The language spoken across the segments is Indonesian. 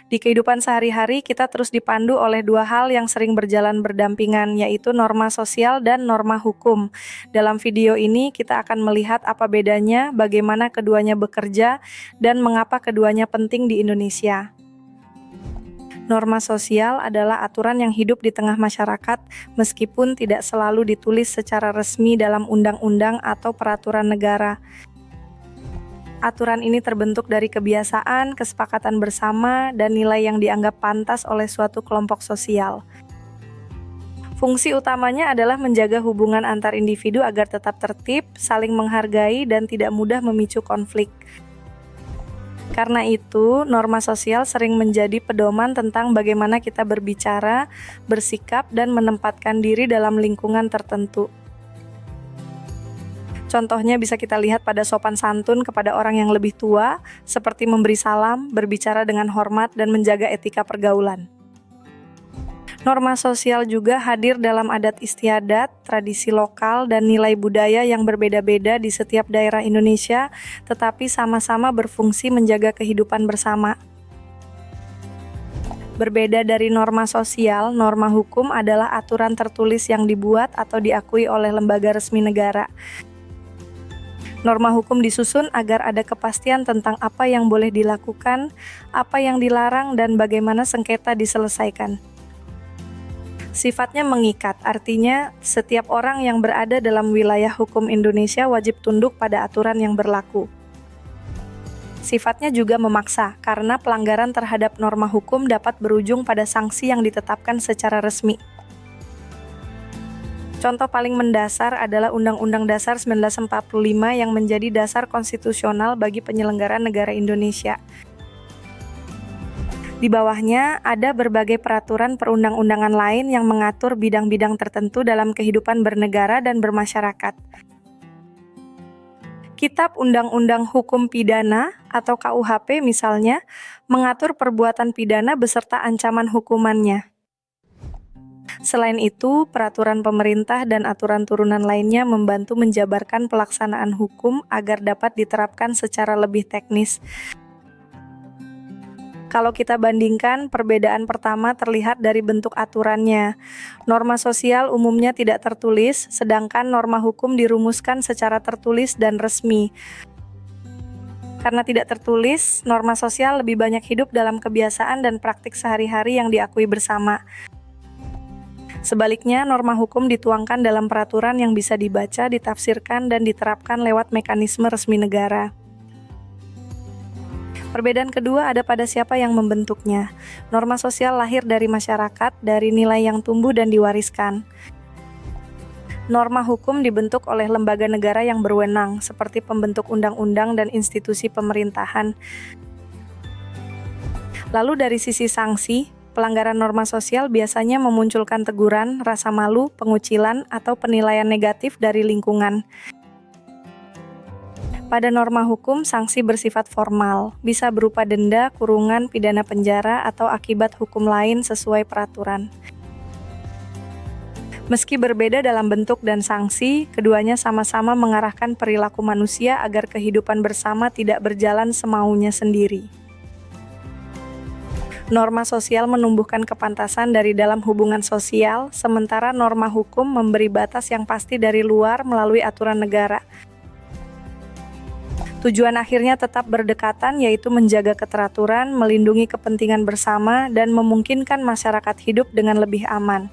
Di kehidupan sehari-hari, kita terus dipandu oleh dua hal yang sering berjalan berdampingan, yaitu norma sosial dan norma hukum. Dalam video ini, kita akan melihat apa bedanya, bagaimana keduanya bekerja, dan mengapa keduanya penting di Indonesia. Norma sosial adalah aturan yang hidup di tengah masyarakat, meskipun tidak selalu ditulis secara resmi dalam undang-undang atau peraturan negara. Aturan ini terbentuk dari kebiasaan, kesepakatan bersama, dan nilai yang dianggap pantas oleh suatu kelompok sosial. Fungsi utamanya adalah menjaga hubungan antar individu agar tetap tertib, saling menghargai, dan tidak mudah memicu konflik. Karena itu, norma sosial sering menjadi pedoman tentang bagaimana kita berbicara, bersikap, dan menempatkan diri dalam lingkungan tertentu. Contohnya bisa kita lihat pada sopan santun kepada orang yang lebih tua, seperti memberi salam, berbicara dengan hormat, dan menjaga etika pergaulan. Norma sosial juga hadir dalam adat istiadat, tradisi lokal, dan nilai budaya yang berbeda-beda di setiap daerah Indonesia, tetapi sama-sama berfungsi menjaga kehidupan bersama. Berbeda dari norma sosial, norma hukum adalah aturan tertulis yang dibuat atau diakui oleh lembaga resmi negara. Norma hukum disusun agar ada kepastian tentang apa yang boleh dilakukan, apa yang dilarang, dan bagaimana sengketa diselesaikan. Sifatnya mengikat, artinya setiap orang yang berada dalam wilayah hukum Indonesia wajib tunduk pada aturan yang berlaku. Sifatnya juga memaksa, karena pelanggaran terhadap norma hukum dapat berujung pada sanksi yang ditetapkan secara resmi. Contoh paling mendasar adalah Undang-Undang Dasar 1945 yang menjadi dasar konstitusional bagi penyelenggaraan negara Indonesia. Di bawahnya ada berbagai peraturan perundang-undangan lain yang mengatur bidang-bidang tertentu dalam kehidupan bernegara dan bermasyarakat. Kitab Undang-Undang Hukum Pidana atau KUHP misalnya, mengatur perbuatan pidana beserta ancaman hukumannya. Selain itu, peraturan pemerintah dan aturan turunan lainnya membantu menjabarkan pelaksanaan hukum agar dapat diterapkan secara lebih teknis. Kalau kita bandingkan, perbedaan pertama terlihat dari bentuk aturannya. Norma sosial umumnya tidak tertulis, sedangkan norma hukum dirumuskan secara tertulis dan resmi. Karena tidak tertulis, norma sosial lebih banyak hidup dalam kebiasaan dan praktik sehari-hari yang diakui bersama. Sebaliknya, norma hukum dituangkan dalam peraturan yang bisa dibaca, ditafsirkan, dan diterapkan lewat mekanisme resmi negara. Perbedaan kedua ada pada siapa yang membentuknya. Norma sosial lahir dari masyarakat, dari nilai yang tumbuh dan diwariskan. Norma hukum dibentuk oleh lembaga negara yang berwenang, seperti pembentuk undang-undang dan institusi pemerintahan. Lalu dari sisi sanksi, pelanggaran norma sosial biasanya memunculkan teguran, rasa malu, pengucilan, atau penilaian negatif dari lingkungan. Pada norma hukum, sanksi bersifat formal, bisa berupa denda, kurungan, pidana penjara, atau akibat hukum lain sesuai peraturan. Meski berbeda dalam bentuk dan sanksi, keduanya sama-sama mengarahkan perilaku manusia agar kehidupan bersama tidak berjalan semaunya sendiri. Norma sosial menumbuhkan kepantasan dari dalam hubungan sosial, sementara norma hukum memberi batas yang pasti dari luar melalui aturan negara. Tujuan akhirnya tetap berdekatan, yaitu menjaga keteraturan, melindungi kepentingan bersama, dan memungkinkan masyarakat hidup dengan lebih aman.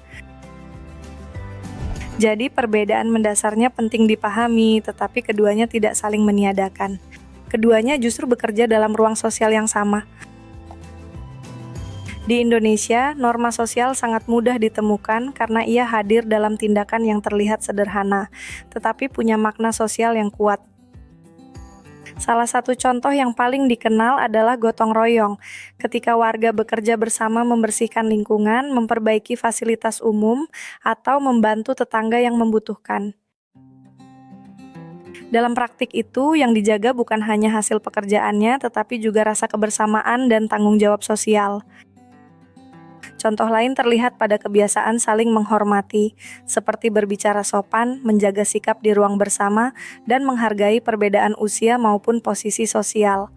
Jadi perbedaan mendasarnya penting dipahami, tetapi keduanya tidak saling meniadakan. Keduanya justru bekerja dalam ruang sosial yang sama. Di Indonesia, norma sosial sangat mudah ditemukan karena ia hadir dalam tindakan yang terlihat sederhana, tetapi punya makna sosial yang kuat. Salah satu contoh yang paling dikenal adalah gotong royong, ketika warga bekerja bersama membersihkan lingkungan, memperbaiki fasilitas umum, atau membantu tetangga yang membutuhkan. Dalam praktik itu, yang dijaga bukan hanya hasil pekerjaannya, tetapi juga rasa kebersamaan dan tanggung jawab sosial. Contoh lain terlihat pada kebiasaan saling menghormati, seperti berbicara sopan, menjaga sikap di ruang bersama, dan menghargai perbedaan usia maupun posisi sosial.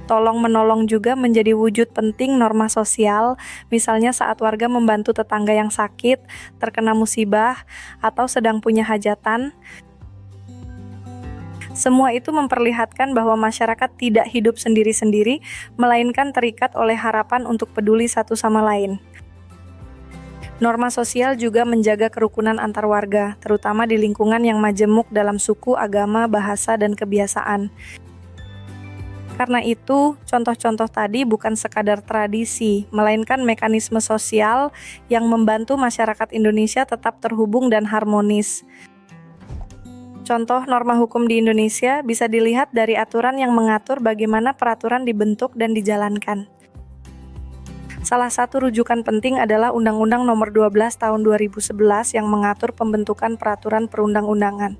Tolong-menolong juga menjadi wujud penting norma sosial, misalnya saat warga membantu tetangga yang sakit, terkena musibah, atau sedang punya hajatan. Semua itu memperlihatkan bahwa masyarakat tidak hidup sendiri-sendiri, melainkan terikat oleh harapan untuk peduli satu sama lain. Norma sosial juga menjaga kerukunan antar warga, terutama di lingkungan yang majemuk dalam suku, agama, bahasa, dan kebiasaan. Karena itu, contoh-contoh tadi bukan sekadar tradisi, melainkan mekanisme sosial yang membantu masyarakat Indonesia tetap terhubung dan harmonis. Contoh norma hukum di Indonesia bisa dilihat dari aturan yang mengatur bagaimana peraturan dibentuk dan dijalankan. Salah satu rujukan penting adalah Undang-Undang Nomor 12 Tahun 2011 yang mengatur pembentukan peraturan perundang-undangan.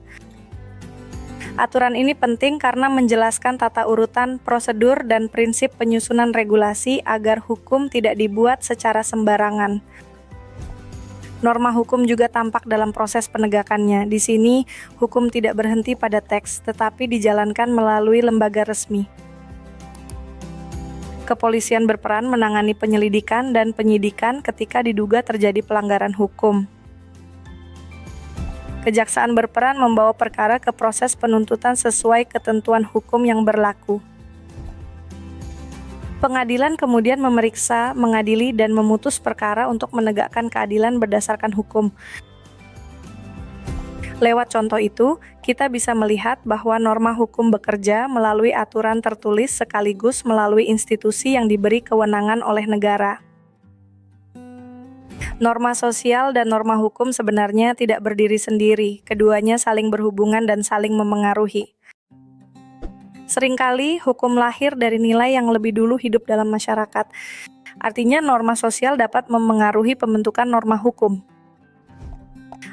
Aturan ini penting karena menjelaskan tata urutan, prosedur, dan prinsip penyusunan regulasi agar hukum tidak dibuat secara sembarangan. Norma hukum juga tampak dalam proses penegakannya. Di sini, hukum tidak berhenti pada teks, tetapi dijalankan melalui lembaga resmi. Kepolisian berperan menangani penyelidikan dan penyidikan ketika diduga terjadi pelanggaran hukum. Kejaksaan berperan membawa perkara ke proses penuntutan sesuai ketentuan hukum yang berlaku. Pengadilan kemudian memeriksa, mengadili, dan memutus perkara untuk menegakkan keadilan berdasarkan hukum. Lewat contoh itu, kita bisa melihat bahwa norma hukum bekerja melalui aturan tertulis sekaligus melalui institusi yang diberi kewenangan oleh negara. Norma sosial dan norma hukum sebenarnya tidak berdiri sendiri, keduanya saling berhubungan dan saling memengaruhi. Seringkali hukum lahir dari nilai yang lebih dulu hidup dalam masyarakat. Artinya norma sosial dapat memengaruhi pembentukan norma hukum.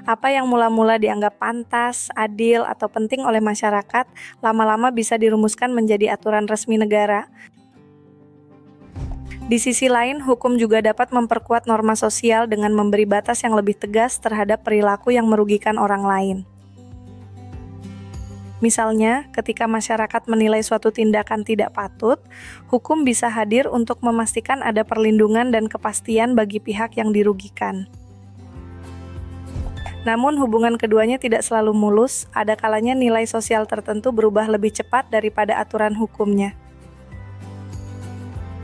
Apa yang mula-mula dianggap pantas, adil, atau penting oleh masyarakat, lama-lama bisa dirumuskan menjadi aturan resmi negara. Di sisi lain, hukum juga dapat memperkuat norma sosial dengan memberi batas yang lebih tegas terhadap perilaku yang merugikan orang lain. Misalnya, ketika masyarakat menilai suatu tindakan tidak patut, hukum bisa hadir untuk memastikan ada perlindungan dan kepastian bagi pihak yang dirugikan. Namun hubungan keduanya tidak selalu mulus, ada kalanya nilai sosial tertentu berubah lebih cepat daripada aturan hukumnya.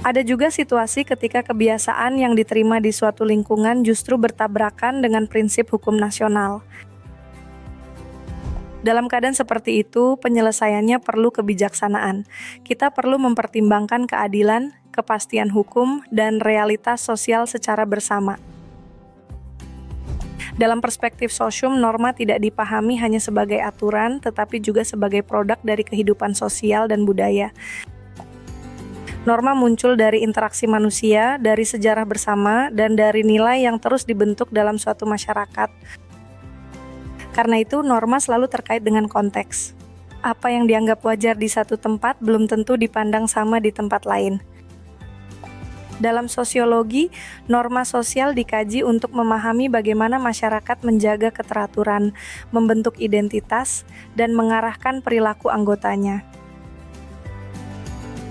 Ada juga situasi ketika kebiasaan yang diterima di suatu lingkungan justru bertabrakan dengan prinsip hukum nasional. Dalam keadaan seperti itu, penyelesaiannya perlu kebijaksanaan. Kita perlu mempertimbangkan keadilan, kepastian hukum, dan realitas sosial secara bersama. Dalam perspektif sosium, norma tidak dipahami hanya sebagai aturan, tetapi juga sebagai produk dari kehidupan sosial dan budaya. Norma muncul dari interaksi manusia, dari sejarah bersama, dan dari nilai yang terus dibentuk dalam suatu masyarakat. Karena itu, norma selalu terkait dengan konteks. Apa yang dianggap wajar di satu tempat belum tentu dipandang sama di tempat lain. Dalam sosiologi, norma sosial dikaji untuk memahami bagaimana masyarakat menjaga keteraturan, membentuk identitas, dan mengarahkan perilaku anggotanya.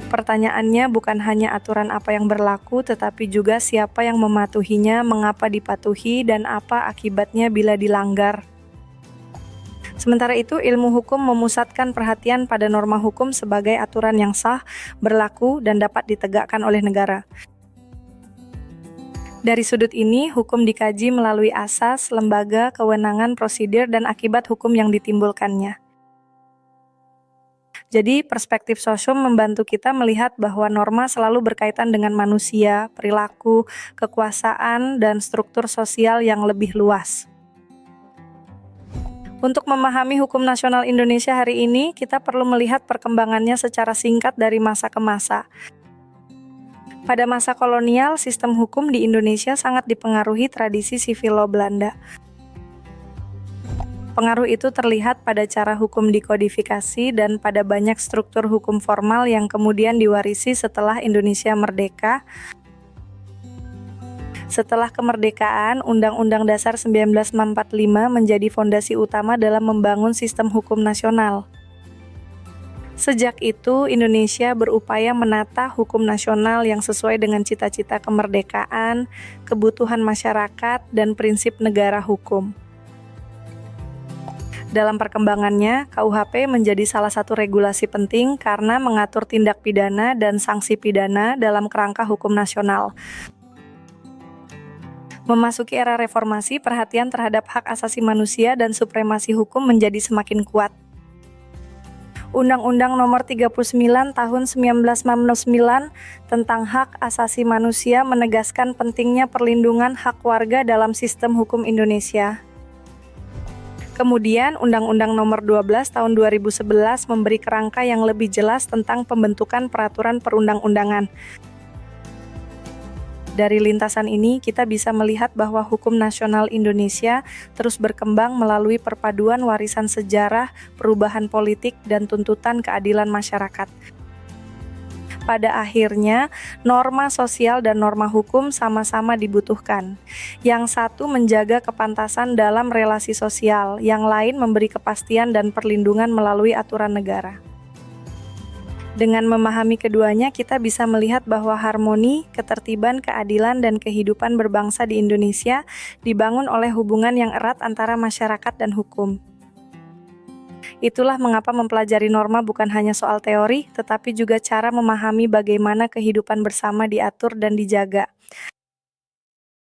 Pertanyaannya bukan hanya aturan apa yang berlaku, tetapi juga siapa yang mematuhinya, mengapa dipatuhi, dan apa akibatnya bila dilanggar. Sementara itu, ilmu hukum memusatkan perhatian pada norma hukum sebagai aturan yang sah, berlaku, dan dapat ditegakkan oleh negara. Dari sudut ini, hukum dikaji melalui asas, lembaga, kewenangan, prosedur, dan akibat hukum yang ditimbulkannya. Jadi, perspektif sosium membantu kita melihat bahwa norma selalu berkaitan dengan manusia, perilaku, kekuasaan, dan struktur sosial yang lebih luas. Untuk memahami hukum nasional Indonesia hari ini, kita perlu melihat perkembangannya secara singkat dari masa ke masa. Pada masa kolonial, sistem hukum di Indonesia sangat dipengaruhi tradisi sivil law Belanda. Pengaruh itu terlihat pada cara hukum dikodifikasi dan pada banyak struktur hukum formal yang kemudian diwarisi setelah Indonesia merdeka. Setelah kemerdekaan, Undang-Undang Dasar 1945 menjadi fondasi utama dalam membangun sistem hukum nasional. Sejak itu, Indonesia berupaya menata hukum nasional yang sesuai dengan cita-cita kemerdekaan, kebutuhan masyarakat, dan prinsip negara hukum. Dalam perkembangannya, KUHP menjadi salah satu regulasi penting karena mengatur tindak pidana dan sanksi pidana dalam kerangka hukum nasional. Memasuki era reformasi, perhatian terhadap hak asasi manusia dan supremasi hukum menjadi semakin kuat. Undang-Undang Nomor 39 Tahun 1999 tentang Hak Asasi Manusia menegaskan pentingnya perlindungan hak warga dalam sistem hukum Indonesia. Kemudian, Undang-Undang Nomor 12 Tahun 2011 memberi kerangka yang lebih jelas tentang pembentukan peraturan perundang-undangan. Dari lintasan ini, kita bisa melihat bahwa hukum nasional Indonesia terus berkembang melalui perpaduan warisan sejarah, perubahan politik, dan tuntutan keadilan masyarakat. Pada akhirnya, norma sosial dan norma hukum sama-sama dibutuhkan. Yang satu menjaga kepantasan dalam relasi sosial, yang lain memberi kepastian dan perlindungan melalui aturan negara. Dengan memahami keduanya, kita bisa melihat bahwa harmoni, ketertiban, keadilan, dan kehidupan berbangsa di Indonesia dibangun oleh hubungan yang erat antara masyarakat dan hukum. Itulah mengapa mempelajari norma bukan hanya soal teori, tetapi juga cara memahami bagaimana kehidupan bersama diatur dan dijaga.